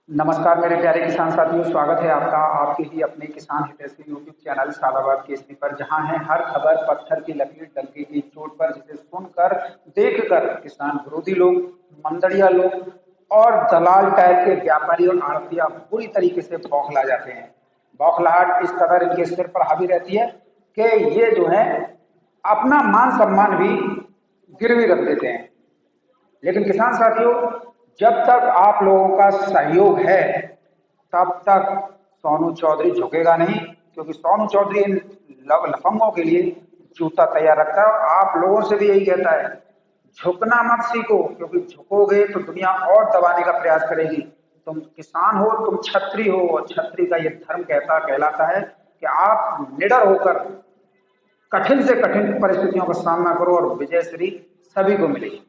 नमस्कार मेरे प्यारे किसान साथियों, स्वागत है आपका आपके ही अपने किसान हितैषी यूट्यूब चैनल सादाबाद केसरी पर, जहां है हर खबर पत्थर की लकीर डंके की चोट पर, जिसे सुनकर देखकर किसान विरोधी लोग, मंदड़िया लोग और दलाल टाइप के व्यापारी और आड़तिया बुरी तरीके से बौखला जाते हैं। बौखलाहट इस कदर इनके सिर पर हावी रहती है कि ये जो है अपना मान सम्मान भी गिरवी रख देते हैं। लेकिन किसान साथियों, जब तक आप लोगों का सहयोग है तब तक सोनू चौधरी झुकेगा नहीं, क्योंकि सोनू चौधरी इन लफंगों के लिए जूता तैयार रखता है और आप लोगों से भी यही कहता है, झुकना मत सीखो, क्योंकि झुकोगे तो दुनिया और दबाने का प्रयास करेगी। तुम किसान हो, तुम छत्री हो, और छत्री का ये धर्म कहलाता है कि आप निडर होकर कठिन से कठिन परिस्थितियों का सामना करो और विजय श्री सभी को मिलेगी।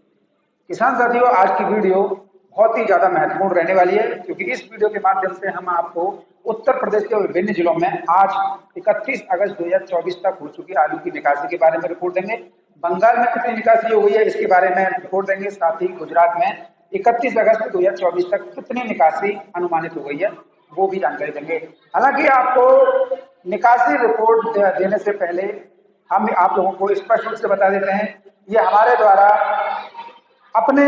किसान साथियों, आज की वीडियो बहुत ही ज्यादा महत्वपूर्ण रहने वाली है, क्योंकि इस वीडियो के माध्यम से हम आपको उत्तर प्रदेश के विभिन्न जिलों में आज 31 अगस्त 2024 तक हो चुकी आलू की निकासी के बारे में रिपोर्ट देंगे। बंगाल में कितनी निकासी हो गई है इसके बारे में रिपोर्ट देंगे। साथ ही गुजरात में 31 अगस्त 2024 तक कितनी निकासी अनुमानित हो गई है वो भी जानकारी देंगे। हालांकि आपको निकासी रिपोर्ट देने से पहले हम आप लोगों को स्पष्ट रूप से बता देते हैं, ये हमारे द्वारा अपने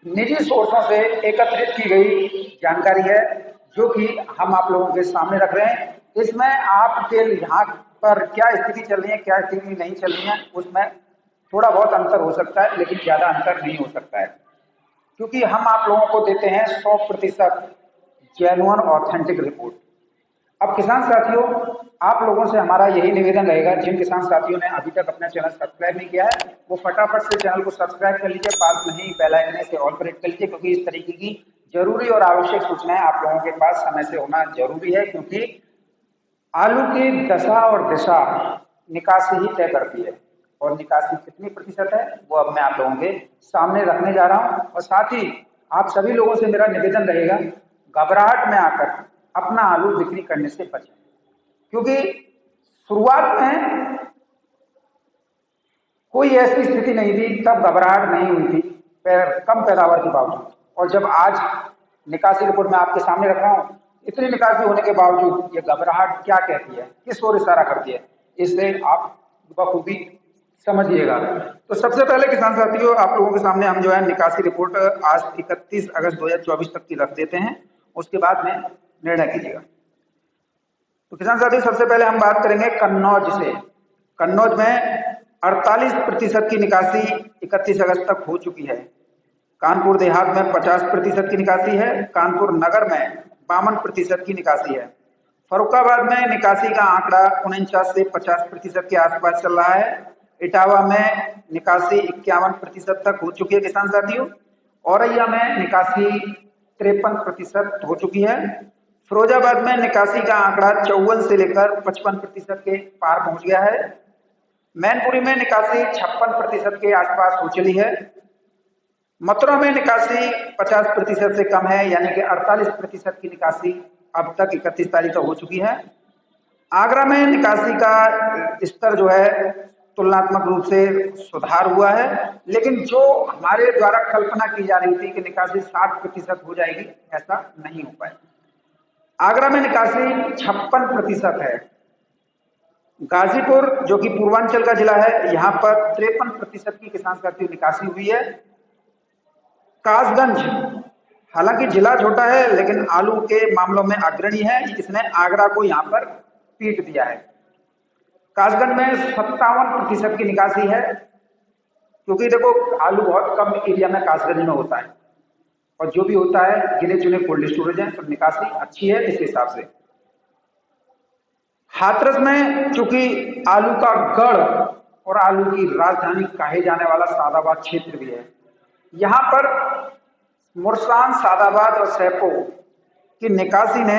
निजी सोर्सों से एकत्रित की गई जानकारी है, जो कि हम आप लोगों के सामने रख रहे हैं। इसमें आपके यहाँ पर क्या स्थिति चल रही है, क्या स्थिति नहीं चल रही है, उसमें थोड़ा बहुत अंतर हो सकता है, लेकिन ज्यादा अंतर नहीं हो सकता है, क्योंकि हम आप लोगों को देते हैं 100% जेन्युइन ऑथेंटिक रिपोर्ट। अब किसान साथियों, आप लोगों से हमारा यही निवेदन रहेगा, जिन किसान साथियों ने अभी तक अपना चैनल सब्सक्राइब नहीं किया है वो फटाफट से चैनल को सब्सक्राइब कर लीजिए, पास में ही बेल आइकन से ऑल पर हिट कर लीजिए, क्योंकि इस तरीके की जरूरी और आवश्यक सूचनाएं आप लोगों के पास समय से होना जरूरी है। क्योंकि आलू की दशा और दिशा निकासी ही तय करती है, और निकासी कितनी प्रतिशत है वो अब मैं आप लोगों के सामने रखने जा रहा हूं। और साथ ही आप सभी लोगों से मेरा निवेदन रहेगा, घबराहट में आकर अपना आलू बिक्री करने से बचें, क्योंकि शुरुआत में कोई ऐसी स्थिति नहीं थी, तब घबराहट नहीं हुई थी कम पैदावार के बावजूद। और जब आज निकासी रिपोर्ट में आपके सामने रख रहा हूं, इतनी निकासी होने के बावजूद ये घबराहट क्या कहती है, किस ओर इशारा करती है, इससे आप बखूबी समझिएगा। तो सबसे पहले किसान साथियों, आप लोगों के सामने हम जो है निकासी रिपोर्ट आज 31 अगस्त 2024 तक की रख देते हैं, उसके बाद में निर्णय कीजिएगा। तो किसान साथियों, सबसे पहले हम बात करेंगे कन्नौज से। कन्नौज में 48% की निकासी 31 अगस्त तक हो चुकी है। कानपुर देहात में 50% की निकासी है। कानपुर नगर में 52% की निकासी है। फरुखाबाद में निकासी का आंकड़ा 49 से 50% के आसपास चल रहा है। इटावा में निकासी 51% तक हो चुकी है किसान साथियों। औरैया में निकासी 53% हो चुकी है। फिरोजाबाद में निकासी का आंकड़ा 54 से लेकर 55% के पार पहुंच गया है। मैनपुरी में निकासी 56% के आसपास हो चली है। मथुरा में निकासी 50% से कम है, यानी कि 48% की निकासी अब तक 31 तारीख तक हो चुकी है। आगरा में निकासी का स्तर जो है तुलनात्मक रूप से सुधार हुआ है, लेकिन जो हमारे द्वारा कल्पना की जा रही थी कि निकासी 60% हो जाएगी, ऐसा नहीं हो पाया। आगरा में निकासी 56% है। गाजीपुर जो कि पूर्वांचल का जिला है, यहाँ पर 53% की किसान साथियों निकासी हुई है। कासगंज हालांकि जिला छोटा है, लेकिन आलू के मामलों में अग्रणी है, इसने आगरा को यहाँ पर पीट दिया है। कासगंज में 57% की निकासी है, क्योंकि देखो आलू बहुत कम एरिया में कासगंज में होता है, और जो भी होता है गिने चुने कोल्ड स्टोरेज है, तो निकासी अच्छी है इस हिसाब से। हाथरस में चूंकि आलू का गढ़ और आलू की राजधानी कहे जाने वाला सादाबाद क्षेत्र भी है, यहां पर मुरसान, सादाबाद और सैपो की निकासी ने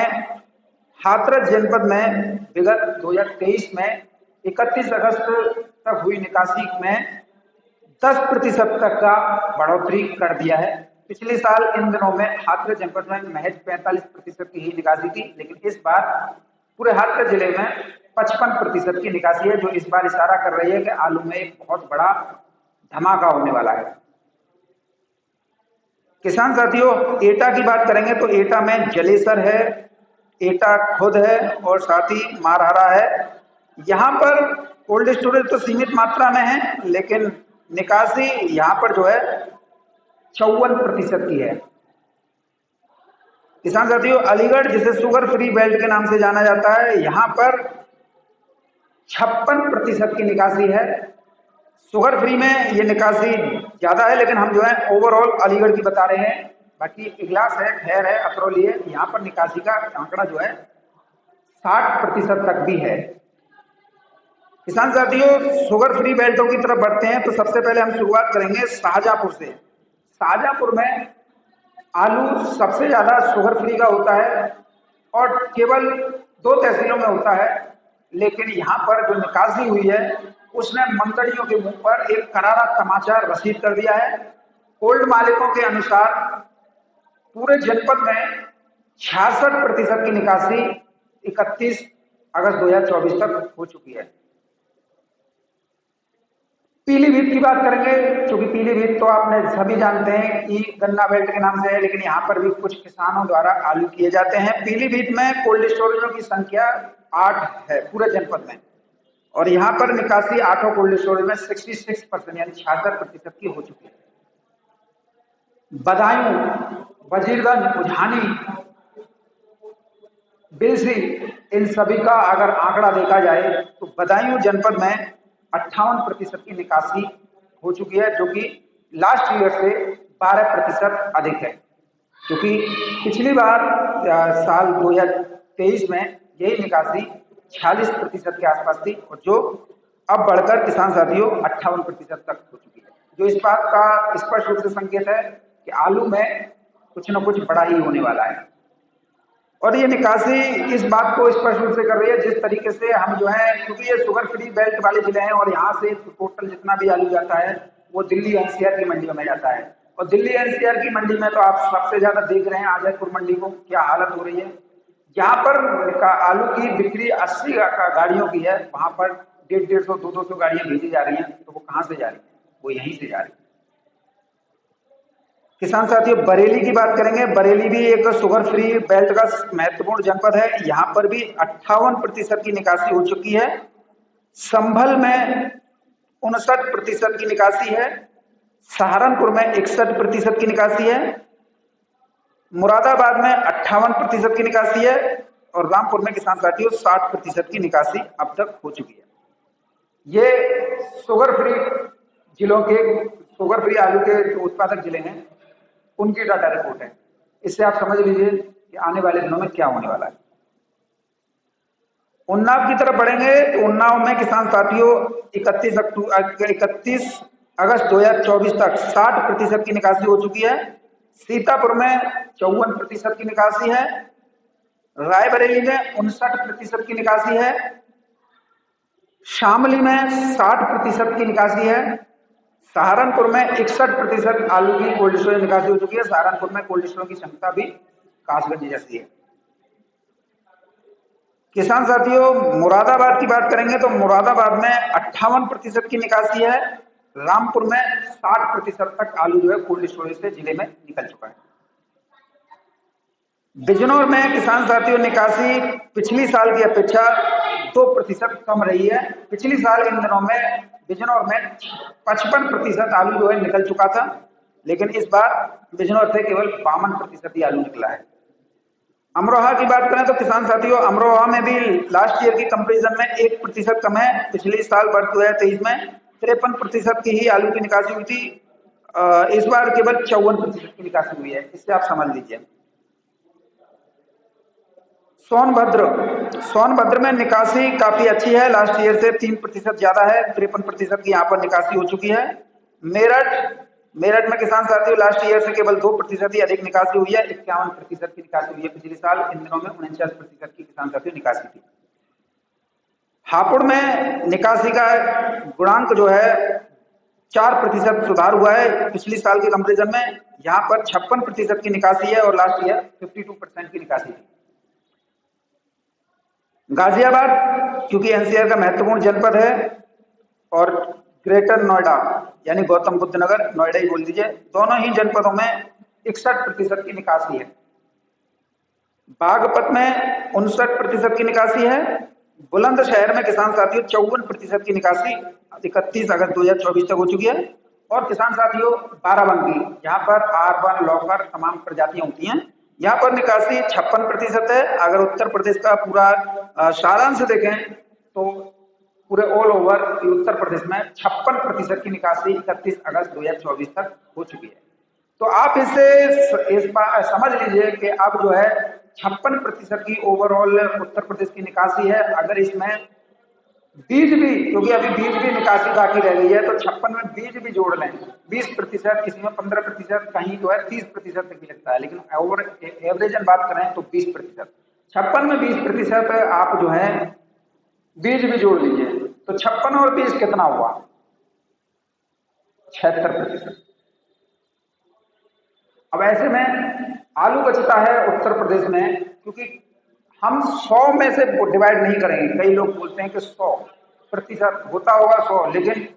हाथरस जनपद में विगत 2023 में 31 अगस्त तक हुई निकासी में 10% तक का बढ़ोतरी कर दिया है। पिछले साल इन दिनों में हाथरस जनपद में महज 45% की ही निकासी थी, लेकिन इस बार पूरे हाथरस जिले में 55% की निकासी है, जो इस बार इशारा कर रही है कि आलू में एक बहुत बड़ा धमाका होने वाला है। किसान साथियों, एटा की बात करेंगे तो एटा में जलेसर है, एटा खुद है और साथ ही मारहरा है। यहाँ पर कोल्ड स्टोरेज तो सीमित मात्रा में है, लेकिन निकासी यहाँ पर जो है 54% की है। किसान साथियों, अलीगढ़ जिसे शुगर फ्री बेल्ट के नाम से जाना जाता है, यहाँ पर 56% की निकासी है। शुगर फ्री में ये निकासी ज्यादा है, लेकिन हम जो है ओवरऑल अलीगढ़ की बता रहे हैं। बाकी इगलास है, खैर है, अतरौली है, यहाँ पर निकासी का आंकड़ा जो है 60% तक भी है। किसान साथियों, शुगर फ्री बेल्टों की तरफ बढ़ते हैं तो सबसे पहले हम शुरुआत करेंगे शाहजहांपुर से। शाहजहांपुर में आलू सबसे ज्यादा शुगर फ्री का होता है और केवल 2 तहसीलों में होता है, लेकिन यहाँ पर जो निकासी हुई है उसने मंतड़ियों के मुंह पर एक करारा तमाचा रसीद कर दिया है। कोल्ड मालिकों के अनुसार पूरे जनपद में 66% की निकासी 31 अगस्त 2024 तक हो चुकी है। पीलीभीत की बात करेंगे, क्योंकि पीलीभीत तो आपने सभी जानते हैं कि गन्ना बेल्ट के नाम से है, लेकिन यहाँ पर भी कुछ किसानों द्वारा आलू किए जाते हैं। पीलीभीत में कोल्ड स्टोरेजों की संख्या 8 है पूरे जनपद में, और यहाँ पर निकासी 8 कोल्ड स्टोरेज में 66% यानी 66% की हो चुकी है। बदायूं, वजीरगंज, उझानी, बिलसी, इन सभी का अगर आंकड़ा देखा जाए तो बदायूं जनपद में 58% की निकासी हो चुकी है, जो कि लास्ट ईयर से 12% अधिक है। क्योंकि पिछली बार साल 2023 में यही निकासी 46% के आसपास थी, और जो अब बढ़कर किसान साथियों 58% तक हो चुकी है, जो इस बात का स्पष्ट रूप से संकेत है कि आलू में कुछ न कुछ बड़ा ही होने वाला है। और ये निकासी इस बात को स्पष्ट रूप से कर रही है, जिस तरीके से हम जो है, क्योंकि ये शुगर फ्री बेल्ट वाले जिले हैं और यहाँ से टोटल जितना भी आलू जाता है वो दिल्ली एनसीआर की मंडियों में जाता है, और दिल्ली एनसीआर की मंडी में तो आप सबसे ज्यादा देख रहे हैं आजमपुर मंडी को क्या हालत हो रही है। जहाँ पर आलू की बिक्री 80 गाड़ियों की है, वहां पर 150, 200 गाड़ियां भेजी जा रही हैं, तो वो कहाँ से जा रही है? वो यहीं से जा रही है। किसान साथियों, बरेली की बात करेंगे। बरेली भी एक शुगर फ्री बेल्ट का महत्वपूर्ण जनपद है, यहाँ पर भी 58% की निकासी हो चुकी है। संभल में 59% की निकासी है, सहारनपुर में 61% की निकासी है, मुरादाबाद में 58% की निकासी है, और रामपुर में किसान साथियों 60% की निकासी अब तक हो चुकी है। ये शुगर फ्री जिलों के, शुगर फ्री आलू के जो उत्पादक जिले हैं उनकी डाटा रिपोर्ट है। इससे आप समझ लीजिए कि आने वाले दिनों में क्या होने वाला है। उन्नाव की तरफ बढ़ेंगे तो उन्नाव में किसान साथियों 31 अगस्त 2024 तक 60% की निकासी हो चुकी है। सीतापुर में 54% की निकासी है, रायबरेली में 59% की निकासी है, शामली में 60% की निकासी है, सहारनपुर में 61% आलू की कोल्ड स्टोरेज निकासी हो चुकी है। सहारनपुर में कोल्ड स्टोरेज की क्षमता भी कासगंज जैसी है। किसान साथियों, मुरादाबाद की बात करेंगे तो मुरादाबाद में 58% की निकासी है, रामपुर में 60% तक आलू जो है कोल्ड स्टोरेज से जिले में निकल चुका है। बिजनौर में किसान साथियों निकासी पिछली साल की अपेक्षा 2% कम रही है। पिछली साल इन दिनों में बिजनौर में 55% आलू जो है निकल चुका था, लेकिन इस बार बिजनौर से केवल 52% ही आलू निकला है। अमरोहा की बात करें तो किसान साथियों, अमरोहा में भी लास्ट ईयर की कंपैरिजन में 1% कम है। पिछले साल वर्ष 2023 में 53% की ही आलू की निकासी हुई थी, इस बार केवल 54% की निकासी हुई है। इससे आप समझ लीजिए। सोनभद्र में निकासी काफी अच्छी है, लास्ट ईयर से 3% ज्यादा है, 53% की यहाँ पर निकासी हो चुकी है। मेरठ में किसान साथियों लास्ट ईयर से केवल 2% ही अधिक निकासी हुई है, 51% की निकासी हुई है पिछले साल। इन दिनों में 49% की किसान साथियों निकासी थी। हापुड़ में निकासी का गुणांक जो है 4% सुधार हुआ है पिछली साल के कंपैरिजन में। यहाँ पर 56% की निकासी है और लास्ट ईयर 52% की निकासी थी। गाजियाबाद क्योंकि एनसीआर का महत्वपूर्ण जनपद है, और ग्रेटर नोएडा यानी गौतम बुद्ध नगर, नोएडा ही बोल दीजिए, दोनों ही जनपदों में 61% की निकासी है। बागपत में 59% की निकासी है। बुलंदशहर में किसान साथियों 54% की निकासी 31 अगस्त 2024 तक हो चुकी है। और किसान साथियों बाराबंकी, यहाँ पर आरवन लॉकर तमाम प्रजातियां होती हैं, यहाँ पर निकासी 56% है। अगर उत्तर प्रदेश का पूरा सारांश देखें तो पूरे ऑल ओवर उत्तर प्रदेश में 56% की निकासी 31 अगस्त 2024 तक हो चुकी है। तो आप इस बार समझ लीजिए कि अब जो है 56% की ओवरऑल उत्तर प्रदेश की निकासी है। अगर इसमें बीज भी, क्योंकि अभी बीज भी निकासी बाकी रह गई है, तो 56 में बीज भी जोड़ लें 20%, किसी में 15%, कहीं तो है 30% तक भी लगता है, लेकिन ओवर एवरेजन बात करें तो 20%। 56 में 20% आप जो है बीज भी जोड़ लीजिए, तो 56 और 20 कितना हुआ? 76%। अब ऐसे में आलू बचता है उत्तर प्रदेश में, क्योंकि हम 100 में से डिवाइड नहीं करेंगे। कई लोग बोलते हैं कि 100% होता होगा 100, लेकिन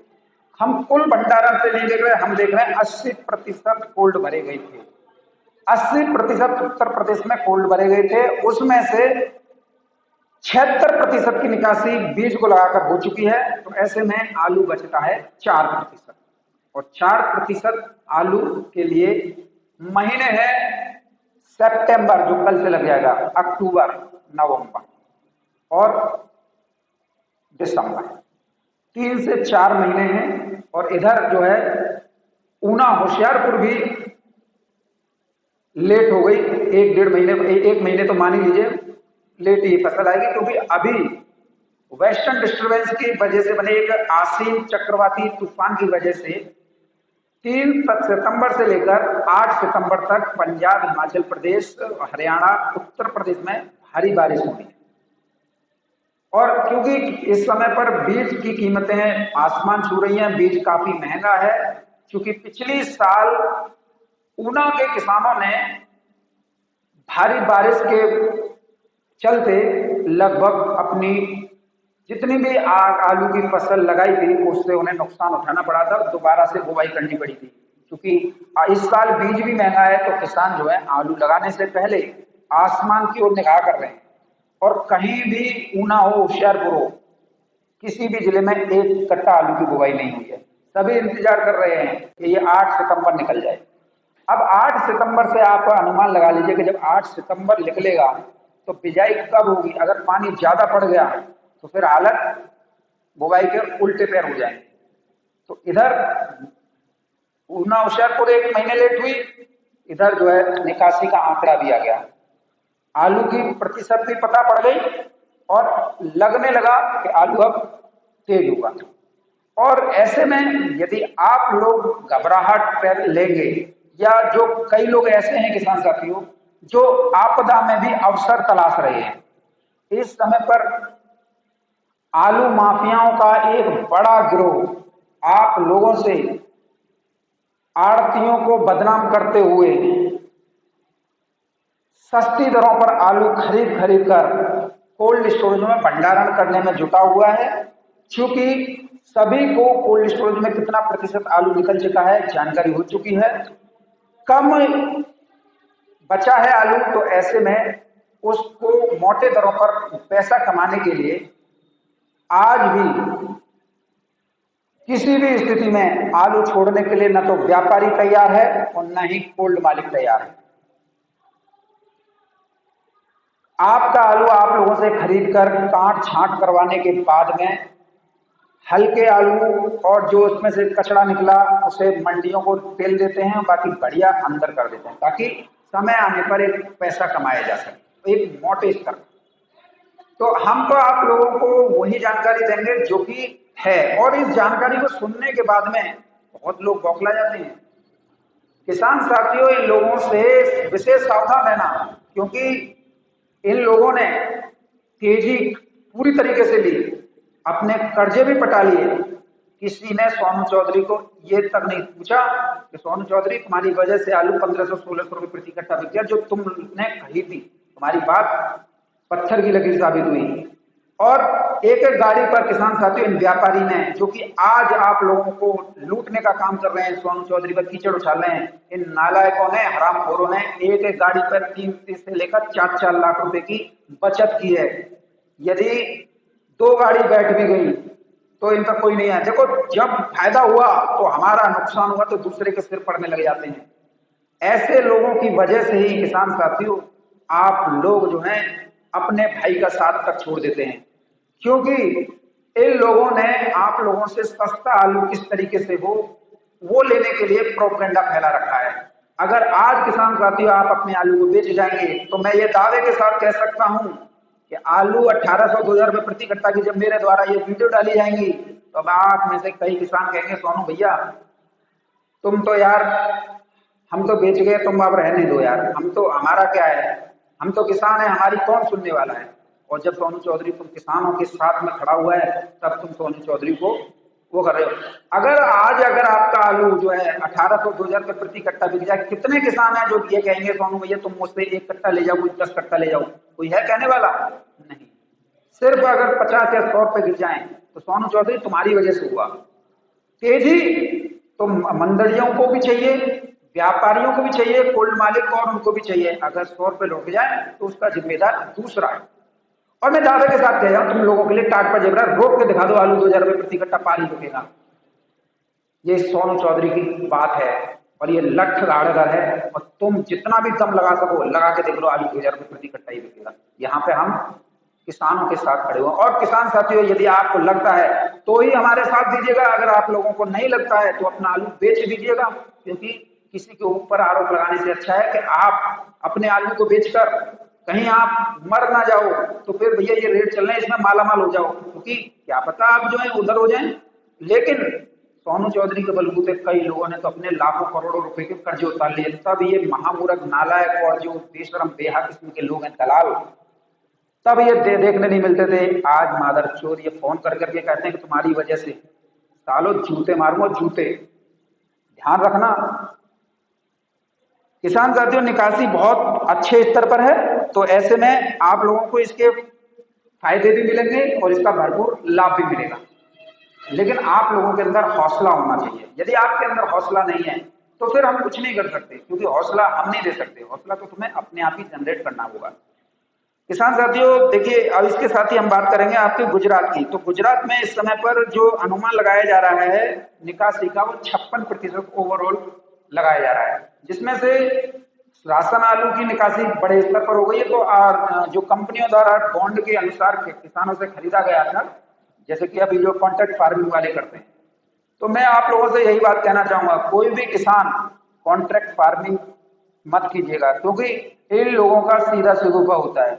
हम कुल भंडारण से नहीं देख रहे, हम देख रहे हैं 80% कोल्ड भरे गए थे। 80% उत्तर प्रदेश में कोल्ड भरे गए थे, उसमें से 76% की निकासी बीज को लगाकर हो चुकी है। तो ऐसे में आलू बचता है 4%, और 4% आलू के लिए महीने हैं सितंबर, जो कल से लग जाएगा, अक्टूबर, नवंबर और दिसंबर, 3 से 4 महीने हैं। और इधर जो है ऊना होशियारपुर भी लेट हो गई, 1 महीने तो मान ही लीजिए लेट ही फसल आएगी, क्योंकि अभी वेस्टर्न डिस्टर्बेंस की वजह से बने एक आसीन चक्रवाती तूफान की वजह से 3 सितंबर से लेकर 8 सितंबर तक पंजाब, हिमाचल प्रदेश, हरियाणा, उत्तर प्रदेश में भारी बारिश होनी है। और क्योंकि इस समय पर बीज की कीमतें आसमान छू रही हैं, बीज काफी महंगा है, क्योंकि पिछली साल ऊना के किसानों ने भारी बारिश के चलते लगभग अपनी जितनी भी आलू की फसल लगाई थी उससे उन्हें नुकसान उठाना पड़ा था, दोबारा से बुवाई करनी पड़ी थी। क्योंकि इस साल बीज भी महंगा है, तो किसान जो है आलू लगाने से पहले आसमान की ओर निगाह कर रहे हैं। और कहीं भी ऊना हो, होशियारपुर हो, किसी भी जिले में एक कट्टा आलू की बुवाई नहीं हुई है। सभी इंतजार कर रहे हैं कि ये 8 सितंबर निकल जाए। अब 8 सितंबर से आप अनुमान लगा लीजिए कि जब 8 सितंबर निकलेगा तो बिजाई कब होगी? अगर पानी ज्यादा पड़ गया तो फिर हालत बुवाई के उल्टे पैर हो जाएंगे। तो इधर ऊना होशियारपुर 1 महीने लेट हुई, इधर जो है निकासी का आंकड़ा भी आ गया, आलू की प्रतिशत भी पता पड़ गई और लगने लगा कि आलू अब तेज होगा। और ऐसे में यदि आप लोग घबराहट पर लेंगे, या जो कई लोग ऐसे हैं किसान साथियों जो आपदा में भी अवसर तलाश रहे हैं, इस समय पर आलू माफियाओं का एक बड़ा गिरोह आप लोगों से आड़तियों को बदनाम करते हुए सस्ती दरों पर आलू खरीद कर कोल्ड स्टोरेज में भंडारण करने में जुटा हुआ है। क्योंकि सभी को कोल्ड स्टोरेज में कितना प्रतिशत आलू निकल चुका है जानकारी हो चुकी है, कम बचा है आलू, तो ऐसे में उसको मोटे दरों पर पैसा कमाने के लिए आज भी किसी भी स्थिति में आलू छोड़ने के लिए न तो व्यापारी तैयार है और न ही कोल्ड मालिक तैयार है। आपका आलू आप लोगों से खरीद कर काट छांट करवाने के बाद में हल्के आलू और जो उसमें से कचरा निकला उसे मंडियों को तेल देते हैं, बाकी बढ़िया अंदर कर देते हैं, ताकि समय आने पर एक पैसा कमाया जा सके, एक मोटे स्तर। तो हम तो आप लोगों को वही जानकारी देंगे जो कि है, और इस जानकारी को सुनने के बाद में बहुत लोग बौखला जाते हैं। किसान साथियों, इन लोगों से विशेष सावधान रहना, क्योंकि इन लोगों ने तेजी पूरी तरीके से ली, अपने कर्जे भी पटा लिए। किसी ने सोनू चौधरी को ये तक नहीं पूछा कि सोनू चौधरी तुम्हारी वजह से आलू 1500-1600 रुपए प्रति कट्टा बिक गया, जो तुमने कही थी, तुम्हारी बात पत्थर की लकीर साबित हुई। और एक एक गाड़ी पर किसान साथियों इन व्यापारी ने, जो कि आज आप लोगों को लूटने का काम कर रहे हैं, सोनू चौधरी पर कीचड़ उछाल रहे हैं, इन नालायकों ने, हरामखोरों ने एक एक गाड़ी पर 3 से लेकर 4-4 लाख रुपए की बचत की है। यदि 2 गाड़ी बैठ भी गई तो इनका कोई नहीं है। देखो, जब फायदा हुआ तो हमारा, नुकसान हुआ तो दूसरे के सिर पड़ने लग जाते हैं। ऐसे लोगों की वजह से ही किसान साथियों आप लोग जो हैं अपने भाई का साथ तक छोड़ देते हैं, क्योंकि इन लोगों ने आप लोगों से सस्ता आलू किस तरीके से हो वो लेने के लिए प्रोपेगेंडा फैला रखा है। अगर आज किसान साथियों आप अपने आलू को बेच जाएंगे तो मैं ये दावे के साथ कह सकता हूं कि आलू 1800-2000 रुपए प्रति कट्टा की जब मेरे द्वारा ये वीडियो डाली जाएंगी तो अब आप में से कई किसान कहेंगे, सोनू भैया तुम तो यार, हम तो बेच गए, तुम अब रहने दो यार, हम तो, हमारा क्या है, हम तो किसान है, हमारी कौन सुनने वाला है। और जब सोनू चौधरी तुम किसानों के साथ में खड़ा हुआ है तब तुम सोनू चौधरी को वो कर रहे हो। अगर आपका आलू जो है 1800-2000 रुपए प्रति कट्टा बिक जाए, कितने किसान हैं जो ये कहेंगे सोनू भैया तुम मुझसे 1 कट्टा ले जाओ, कोई 10 कट्टा ले जाओ, कोई है कहने वाला? नहीं। सिर्फ अगर 50 या 100 रुपए गिर जाए तो सोनू चौधरी तुम्हारी वजह से हुआ। तेजी तो मंडलियों को भी चाहिए, व्यापारियों को भी चाहिए, कोल्ड मालिक और उनको भी चाहिए। अगर 100 रुपए लुट जाए तो उसका जिम्मेदार दूसरा है। और मैं दावे के साथ कह रहा हूं तुम लोगों के लिए टाट पर जेबरा रोक के दिखा दो, आलू 2000 रुपए प्रति कट्टा पारी रुकेगा। ये सोनू चौधरी की बात है और ये लठ गाड़गर है, और तुम जितना भी दम लगा सको लगा के देख लो, आलू 2000 रुपए प्रति कट्टा ही बिकेगा। यहाँ पे हम किसानों के साथ खड़े हुए। और किसान साथियों यदि आपको लगता है तो ही हमारे साथ दीजिएगा, अगर आप लोगों को नहीं लगता है तो अपना आलू बेच दीजिएगा, क्योंकि किसी के ऊपर आरोप लगाने से अच्छा है कि आप अपने आलू को बेचकर कहीं आप मर ना जाओ, तो फिर भैया ये रेट चल रहे हैं इसमें मालामाल हो जाओ, क्योंकि क्या पता आप जो है उधर हो जाएं। लेकिन सोनू चौधरी के बलबूते कई लोगों ने तो अपने लाखों करोड़ों रुपए के कर्जे उतार लिए, तब ये महामूर्ख नालायक और जो बेशरम बेहद किस्म के लोग हैं दलाल, तब ये देखने नहीं मिलते थे। आज मादर चोर ये फोन कर करके कहते हैं कि तुम्हारी वजह से सालों जूते मारूंगा, जूते। ध्यान रखना किसान साथियों, निकासी बहुत अच्छे स्तर पर है, तो ऐसे में आप लोगों को इसके फायदे भी मिलेंगे और इसका भरपूर लाभ भी मिलेगा। लेकिन आप लोगों के अंदर हौसला होना चाहिए। यदि आपके अंदर हौसला नहीं है तो फिर हम कुछ नहीं कर सकते, क्योंकि हौसला हम नहीं दे सकते, हौसला तो तुम्हें अपने आप ही जनरेट करना होगा। किसान साथियों देखिए, अब इसके साथ ही हम बात करेंगे आपके गुजरात की। तो गुजरात में इस समय पर जो अनुमान लगाया जा रहा है निकासी का, वो 56% ओवरऑल लगाया जा रहा है, जिसमें से राशन आलू की निकासी बड़े स्तर पर हो गई है। तो जो कंपनियों द्वारा बॉन्ड के अनुसार किसानों से खरीदा गया था, जैसे कि अभी जो कॉन्ट्रैक्ट फार्मिंग वाले करते हैं, तो मैं आप लोगों से यही बात कहना चाहूंगा, कोई भी किसान कॉन्ट्रैक्ट फार्मिंग मत कीजिएगा, क्योंकि इन लोगों का सीधा सदुपयोग होता है।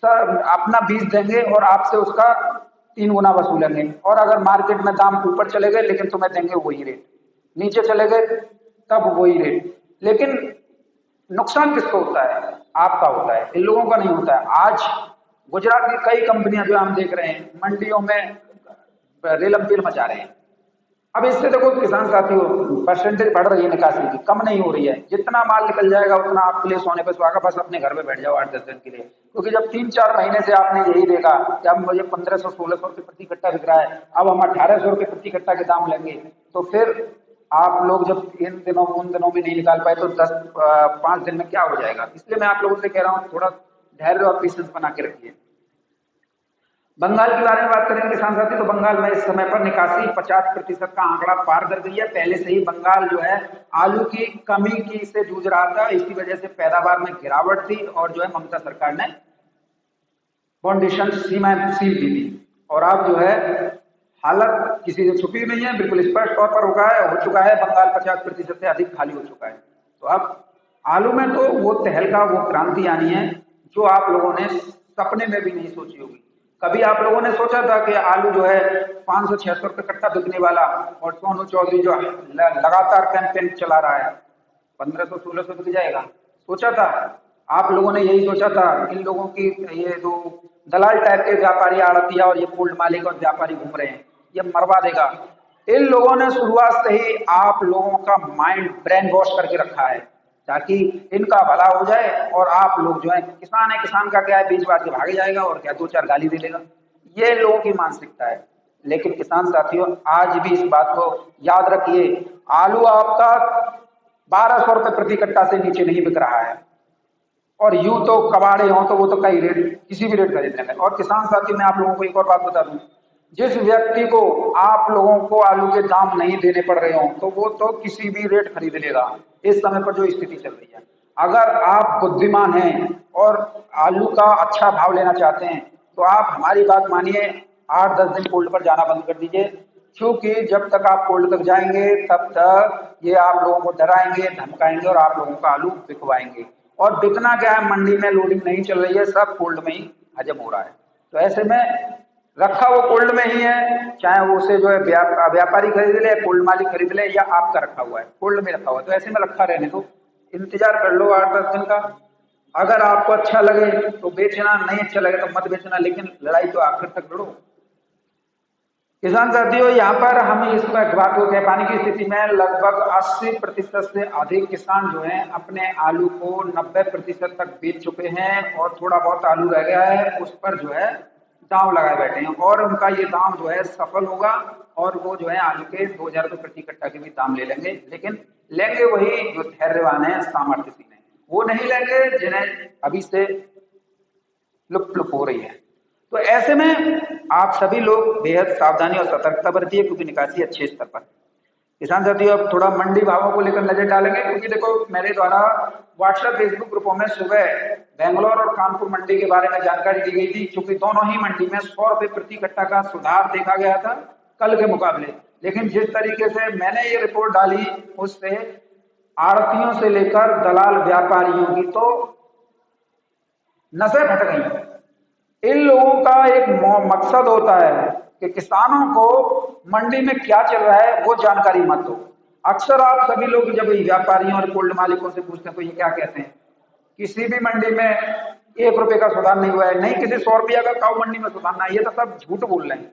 सर अपना बीज देंगे और आपसे उसका 3 गुना वसूलेंगे, और अगर मार्केट में दाम ऊपर चले गए लेकिन तुम्हें देंगे वही रेट, नीचे चले गए तब वही रेट। लेकिन नुकसान किसको होता है? आपका होता है, इन लोगों का नहीं होता है। आज गुजरात की कई कंपनियां जो हम देख रहे हैं मंडियों में रेलम पेल मचा रहे हैं। अब इससे देखो किसान साथियों, परसेंटेज बढ़ रही है निकासी की, कम नहीं हो रही है। जितना माल निकल जाएगा उतना आपके लिए सोने पे सुहागा, बस अपने घर में बैठ जाओ 8-10 दिन के लिए। क्योंकि जब 3-4 महीने से आपने यही देखा कि अब मुझे 1500-1600 रुपये प्रति कट्टा बिक रहा है, अब हम 1800 रुपये प्रति कट्टा के दाम लेंगे, तो फिर आप लोग जब इन दिनों उन दिनों में नहीं निकाल पाए तो 5 दिन में क्या हो जाएगा। इसलिए मैं आप लोगों से कह रहा हूँ थोड़ा धैर्य और पेशेंस बना के रखिए। बंगाल के बारे में बात करेंगे किसान साथी, तो बंगाल में इस समय पर निकासी 50% का आंकड़ा पार कर गई है। पहले से ही बंगाल जो है आलू की कमी की से जूझ रहा था, इसी वजह से पैदावार में गिरावट थी, और जो है ममता सरकार ने फाउंडेशन सीमाएं सील दी थी। और अब जो है हालत किसी से छुपी नहीं है, बिल्कुल स्पष्ट तौर पर हो चुका है। बंगाल 50% से अधिक खाली हो चुका है। तो अब आलू में तो वो तहलका, वो क्रांति आनी है जो आप लोगों ने सपने में भी नहीं सोची होगी। कभी आप लोगों ने सोचा था कि आलू जो है 500-600 रुपये कट्टा बिकने वाला, और सोनू चौधरी जो लगातार कैंपेन चला रहा है 1500-1600 बिक जाएगा? सोचा था? आप लोगों ने यही सोचा था? इन लोगों की ये जो दलाल टाइप के व्यापारी, आड़तिया और ये कोल्ड मालिक और व्यापारी घूम रहे हैं, ये मरवा देगा। इन लोगों ने शुरुआत से ही आप लोगों का माइंड ब्रेन वॉश करके रखा है, ताकि इनका भला हो जाए और आप लोग जो है, किसान है, किसान का क्या है, बीच बात के भागे जाएगा और क्या 2-4 गाली दे लेगा। ये लोगों की मानसिकता है। लेकिन किसान साथियों, आज भी इस बात को याद रखिए, आलू आपका 1200 रुपये प्रति कट्टा से नीचे नहीं बिक रहा है। और यूं तो कबाड़े हों तो वो तो कई रेट, किसी भी रेट खरीद लेंगे। और किसान साथी, मैं आप लोगों को एक और बात बता दूं, जिस व्यक्ति को आप लोगों को आलू के दाम नहीं देने पड़ रहे हो तो वो तो किसी भी रेट खरीद लेगा। इस समय पर जो स्थिति चल रही है, अगर आप बुद्धिमान हैं और आलू का अच्छा भाव लेना चाहते हैं तो आप हमारी बात मानिए, 8-10 दिन कोल्ड पर जाना बंद कर दीजिए। क्योंकि जब तक आप कोल्ड तक जाएंगे तब तक ये आप लोगों को डराएंगे, धमकाएंगे और आप लोगों का आलू बिकवाएंगे। और बिकना क्या है, मंडी में लोडिंग नहीं चल रही है, सब कोल्ड में ही हजम हो रहा है। तो ऐसे में रखा वो कोल्ड में ही है, चाहे वो उसे जो है व्यापारी खरीद ले, कोल्ड मालिक खरीद ले, या आपका रखा हुआ है कोल्ड में रखा हुआ है, तो ऐसे में रखा रहने दो, इंतजार कर लो 8-10 दिन का। अगर आपको अच्छा लगे तो बेचना, नहीं अच्छा लगे तो मत बेचना, लेकिन लड़ाई तो आखिर तक लड़ो। किसान साथियों, यहाँ पर हम इस बात को कह पाने की स्थिति में लगभग 80% से अधिक किसान जो हैं अपने आलू को 90% तक बेच चुके हैं और थोड़ा बहुत आलू रह गया है, उस पर जो है दांव लगाए बैठे हैं और उनका ये दाम जो है सफल होगा और वो जो है आलू के 2000 रुपये प्रति कट्टा के भी दाम ले लेंगे। लेकिन लेंगे वही जो धैर्यवान है, सामर्थ्यशील है, वो नहीं लेंगे जिन्हें अभी से लुप्त लुप्त हो रही है। तो ऐसे में आप सभी लोग बेहद सावधानी और सतर्कता बरतिए, क्योंकि निकासी अच्छे स्तर पर। किसान साथियों, अब थोड़ा मंडी भावों को लेकर नजर डालेंगे, क्योंकि देखो मेरे द्वारा व्हाट्सएप फेसबुक ग्रुपों में सुबह बेंगलोर और कानपुर मंडी के बारे में जानकारी दी गई थी, क्योंकि दोनों ही मंडी में 100 रुपये प्रति कट्टा का सुधार देखा गया था कल के मुकाबले। लेकिन जिस तरीके से मैंने ये रिपोर्ट डाली, उससे आड़तियों से लेकर दलाल व्यापारियों की तो नसें फट गई। इन लोगों का एक मकसद होता है कि किसानों को मंडी में क्या चल रहा है वो जानकारी मत दो। अक्सर आप सभी लोग जब व्यापारियों और कोल्ड मालिकों से पूछते हैं तो ये क्या कहते हैं, किसी भी मंडी में 1 रुपए का सुधार नहीं हुआ है, नहीं किसी 100 रुपया का काऊ मंडी में सुधारना है। ये तो सब झूठ बोल रहे हैं,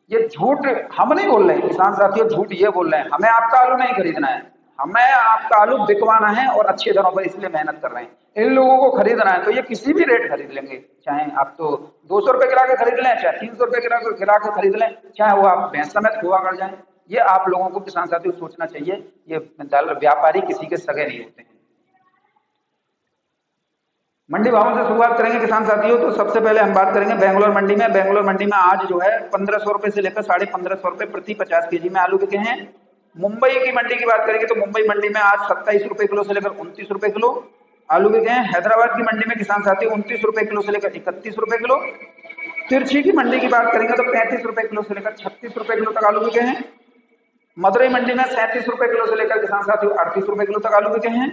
ये झूठ हम नहीं बोल रहे हैं किसान साथियों, झूठ ये बोल रहे हैं। हमें आपका आलू नहीं खरीदना है, हमें आपका आलू बिकवाना है और अच्छे दरों पर, इसलिए मेहनत कर रहे हैं। इन लोगों को खरीदना है तो ये किसी भी रेट खरीद लेंगे, चाहे आप तो 200 रुपए गिरा के खरीद लें, चाहे 300 रुपए गिरा के खरीद लें, चाहे वो आप भैंस समेत खोआ कर जाए। ये आप लोगों को किसान साथियों सोचना चाहिए, ये व्यापारी किसी के सगे नहीं होते हैं। मंडी भावों से शुरुआत करेंगे किसान साथियों, तो सबसे पहले हम बात करेंगे बेंगलोर मंडी में। बेंगलोर मंडी में आज जो है 1500 रुपए से लेकर 1550 रुपए प्रति 50 केजी में आलू बिके हैं। मुंबई की मंडी की बात करेंगे तो मुंबई मंडी में आज 27 रुपए किलो से लेकर 29 रुपए किलो आलू बिके हैं। हैदराबाद की मंडी में किसान साथी 29 रुपए किलो से लेकर 31 रुपए किलो। तिरछी की मंडी की बात करेंगे तो 35 रुपए किलो से लेकर 36 रुपए किलो तक आलू बिके हैं। मदुरई मंडी में 37 रुपए किलो से लेकर किसान साथी 38 रुपए किलो तक आलू बिके हैं।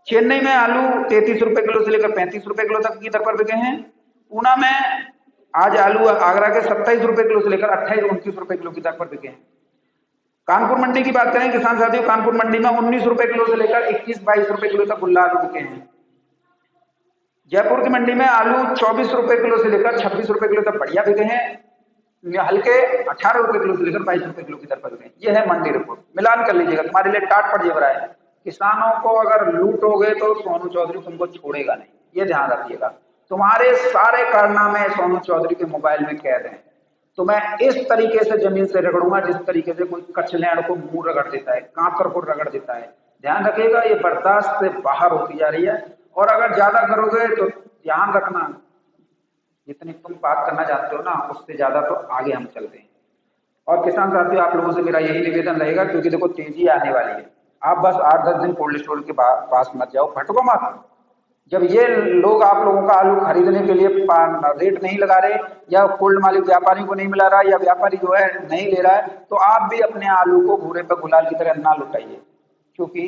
चेन्नई में आलू 33 रुपए किलो से लेकर 35 रुपए किलो तक की दर पर बिके हैं। पूना में आज आलू आगरा के 27 रुपए किलो से लेकर 28-29 रुपए किलो की दर पर बिके हैं। कानपुर मंडी की बात करें किसान साथियों, कानपुर मंडी में 19 रुपए किलो से लेकर 21-22 रुपए किलो तक गुल्ला आलू बिके हैं। जयपुर की मंडी में आलू 24 रुपए किलो से लेकर 26 रुपए किलो तक बढ़िया बिके हैं। हल्के 18 रुपए किलो से लेकर 22 रुपए किलो की दर पर बिके हैं। यह है मंडी रिपोर्ट, मिलान कर लीजिएगा, तुम्हारे लिए टाट पड़ जेवर है। किसानों को अगर लूटोगे तो सोनू चौधरी तुमको छोड़ेगा नहीं, ये ध्यान रखिएगा। तुम्हारे सारे कारनामे सोनू चौधरी के मोबाइल में कैद हैं। तो मैं इस तरीके से जमीन से रगड़ूंगा जिस तरीके से कोई कचलेण को मुंह रगड़ देता है, कांकर को रगड़ देता है। ध्यान रखिएगा, ये बर्दाश्त से बाहर होती जा रही है। और अगर ज्यादा करोगे तो ध्यान रखना, जितनी तुम बात करना चाहते हो ना, उससे ज्यादा तो आगे हम चलते हैं। और किसान साथियों, आप लोगों से मेरा यही निवेदन रहेगा, क्योंकि देखो तेजी आने वाली है। आप बस 8-10 दिन कोल्ड स्टोर के पास मत जाओ, भटको मत। जब ये लोग आप लोगों का आलू खरीदने के लिए रेट नहीं लगा रहे, या कोल्ड मालिक व्यापारियों को नहीं मिला रहा, या व्यापारी जो है नहीं ले रहा है, तो आप भी अपने आलू को भूरे पर गुलाल की तरह ना लुटाइए, क्योंकि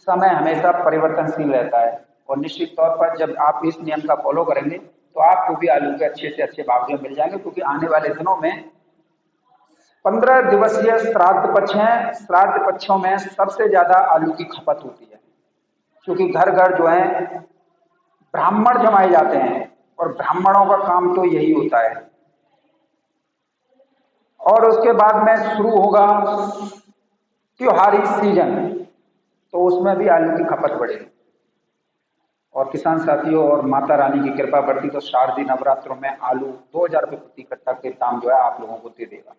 समय हमेशा परिवर्तनशील रहता है। और निश्चित तौर पर जब आप इस नियम का फॉलो करेंगे तो आपको भी आलू के अच्छे से अच्छे भाव जो मिल जाएंगे, क्योंकि आने वाले दिनों में 15 दिवसीय श्राद्ध पक्ष हैं। श्राद्ध पक्षों में सबसे ज्यादा आलू की खपत होती है, क्योंकि घर घर जो है ब्राह्मण जमाए जाते हैं और ब्राह्मणों का काम तो यही होता है। और उसके बाद में शुरू होगा त्योहारी सीजन, तो उसमें भी आलू की खपत बढ़ेगी। और किसान साथियों और माता रानी की कृपा बढ़ती तो शारदीय नवरात्रों में आलू 2,000 रुपये प्रति कट्टा के दाम जो है आप लोगों को दे देगा।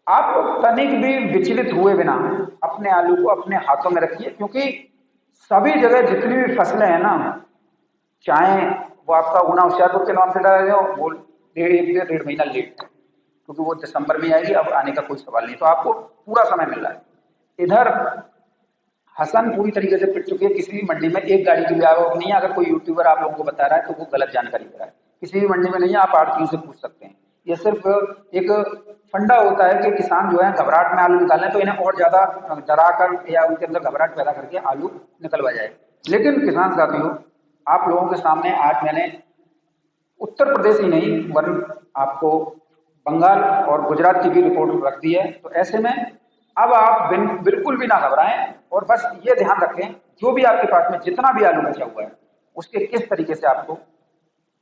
आप लोग तनिक भी विचलित हुए बिना अपने आलू को अपने हाथों में रखिए, क्योंकि सभी जगह जितनी भी फसलें हैं ना, चाहे वो आपका ऊना होशियारपुर के नाम से डाला जाए, वो डेढ़ महीना लेट है, क्योंकि वो दिसंबर में आएगी, अब आने का कोई सवाल नहीं। तो आपको पूरा समय मिल रहा है। इधर हसन पूरी तरीके से पिट चुकी है। किसी भी मंडी में एक गाड़ी की भी आवक नहीं है। अगर कोई यूट्यूबर आप लोगों को बता रहा है तो वो गलत जानकारी दे रहा है। किसी भी मंडी में नहीं है, आप आड़तियों से पूछ सकते हैं। ये सिर्फ एक फंडा होता है कि किसान जो है घबराहट में आलू निकालना है तो इन्हें और ज्यादा डरा कर या उनके अंदर घबराहट पैदा करके आलू निकलवा जाए। लेकिन किसान साथियों, आप लोगों के सामने आज मैंने उत्तर प्रदेश ही नहीं वरन आपको बंगाल और गुजरात की भी रिपोर्ट रख दी है। तो ऐसे में अब आप बिल्कुल भी ना घबराएं और बस ये ध्यान रखें, जो भी आपके पास में जितना भी आलू बचा हुआ है उसके किस तरीके से आपको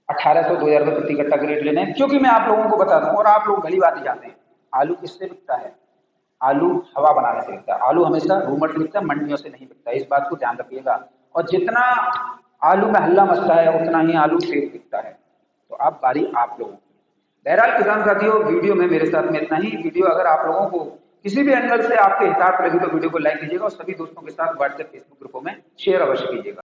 1800 2,000 रुपये प्रति कट्टा ग्रेड लेने हैं। क्योंकि मैं आप लोगों को बता दूं, और आप लोग भली बात ही जानते हैं, आलू किससे बिकता है? आलू हवा बनाने से बिकता है। आलू हमेशा रूमर से बिकता है, मंडियों से नहीं बिकता है। इस बात को ध्यान रखिएगा। और जितना आलू में हल्ला मचता है उतना ही आलू सेफ बिकता है। तो अब बारी आप लोगों की। बहरहाल किसान साथियों, वीडियो में मेरे साथ में इतना ही। वीडियो अगर आप लोगों को किसी भी एंगल से आपके हिसाब लगी तो वीडियो को लाइक कीजिएगा और सभी दोस्तों के साथ व्हाट्सएप फेसबुक ग्रुपों में शेयर अवश्य कीजिएगा।